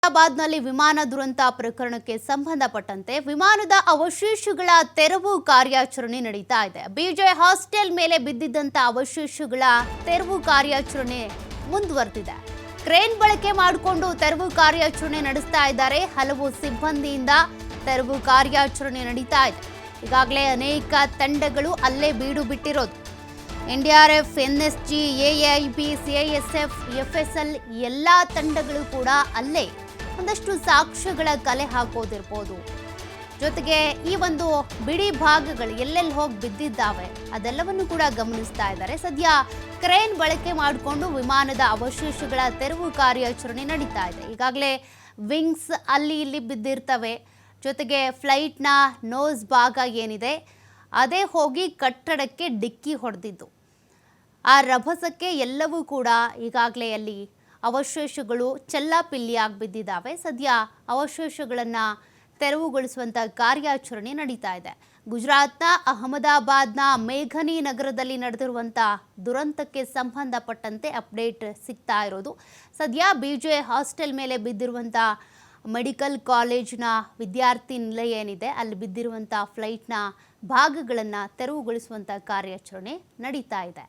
ಹೈದರಾಬಾದ್ನಲ್ಲಿ ವಿಮಾನ ದುರಂತ ಪ್ರಕರಣಕ್ಕೆ ಸಂಬಂಧಪಟ್ಟಂತೆ ವಿಮಾನದ ಅವಶೇಷಗಳ ತೆರವು ಕಾರ್ಯಾಚರಣೆ ನಡೀತಾ ಇದೆ. ಬಿಜೆ ಹಾಸ್ಟೆಲ್ ಮೇಲೆ ಬಿದ್ದಿದ್ದಂತ ಅವಶೇಷಗಳ ತೆರವು ಕಾರ್ಯಾಚರಣೆ ಮುಂದುವರೆದಿದೆ. ಕ್ರೇನ್ ಬಳಕೆ ಮಾಡಿಕೊಂಡು ತೆರವು ಕಾರ್ಯಾಚರಣೆ ನಡೆಸ್ತಾ ಇದ್ದಾರೆ. ಹಲವು ಸಿಬ್ಬಂದಿಯಿಂದ ತೆರವು ಕಾರ್ಯಾಚರಣೆ ನಡೀತಾ ಇದೆ. ಈಗಾಗಲೇ ಅನೇಕ ತಂಡಗಳು ಅಲ್ಲೇ ಬೀಡು ಬಿಟ್ಟಿರೋದು. ಎನ್ಡಿಆರ್ಎಫ್, ಎನ್ಎಸ್ಜಿ, ಎಐಬಿ, ಸಿಐಎಸ್ಎಫ್, ಎಫ್ಎಸ್ಎಲ್ ಎಲ್ಲ ತಂಡಗಳು ಕೂಡ ಅಲ್ಲೇ ಒಂದಷ್ಟು ಸಾಕ್ಷ್ಯಗಳ ಕಲೆ ಹಾಕೋದಿರ್ಬೋದು. ಜೊತೆಗೆ ಈ ಒಂದು ಬಿಡಿ ಭಾಗಗಳು ಎಲ್ಲೆಲ್ಲಿ ಹೋಗಿ ಬಿದ್ದಿದ್ದಾವೆ ಅದೆಲ್ಲವನ್ನು ಕೂಡ ಗಮನಿಸ್ತಾ ಇದ್ದಾರೆ. ಸದ್ಯ ಕ್ರೇನ್ ಬಳಕೆ ಮಾಡಿಕೊಂಡು ವಿಮಾನದ ಅವಶೇಷಗಳ ತೆರವು ಕಾರ್ಯಾಚರಣೆ ನಡೀತಾ ಇದೆ. ಈಗಾಗಲೇ ವಿಂಗ್ಸ್ ಅಲ್ಲಿ ಇಲ್ಲಿ ಬಿದ್ದಿರ್ತವೆ. ಜೊತೆಗೆ ಫ್ಲೈಟ್ನ ನೋಸ್ ಭಾಗ ಏನಿದೆ ಅದೇ ಹೋಗಿ ಕಟ್ಟಡಕ್ಕೆ ಡಿಕ್ಕಿ ಹೊಡೆದಿದ್ದು. ಆ ರಭಸಕ್ಕೆ ಎಲ್ಲವೂ ಕೂಡ ಈಗಾಗಲೇ ಅಲ್ಲಿ ಅವಶೇಷಗಳು ಚೆಲ್ಲಾಪಿಲ್ಲಿಯಾಗಿ ಬಿದ್ದಿದ್ದಾವೆ. ಸದ್ಯ ಅವಶೇಷಗಳನ್ನು ತೆರವುಗೊಳಿಸುವಂಥ ಕಾರ್ಯಾಚರಣೆ ನಡೀತಾ ಇದೆ. ಗುಜರಾತ್ನ ಅಹಮದಾಬಾದ್ನ ಮೇಘನಿ ನಗರದಲ್ಲಿ ನಡೆದಿರುವಂಥ ದುರಂತಕ್ಕೆ ಸಂಬಂಧಪಟ್ಟಂತೆ ಅಪ್ಡೇಟ್ ಸಿಗ್ತಾ ಇರೋದು. ಸದ್ಯ ಬಿಜೆ ಹಾಸ್ಟೆಲ್ ಮೇಲೆ ಬಿದ್ದಿರುವಂಥ ಮೆಡಿಕಲ್ ಕಾಲೇಜಿನ ವಿದ್ಯಾರ್ಥಿ ನಿಲಯ ಏನಿದೆ ಅಲ್ಲಿ ಬಿದ್ದಿರುವಂಥ ಫ್ಲೈಟ್ನ ಭಾಗಗಳನ್ನು ತೆರವುಗೊಳಿಸುವಂಥ ಕಾರ್ಯಾಚರಣೆ ನಡೀತಾ ಇದೆ.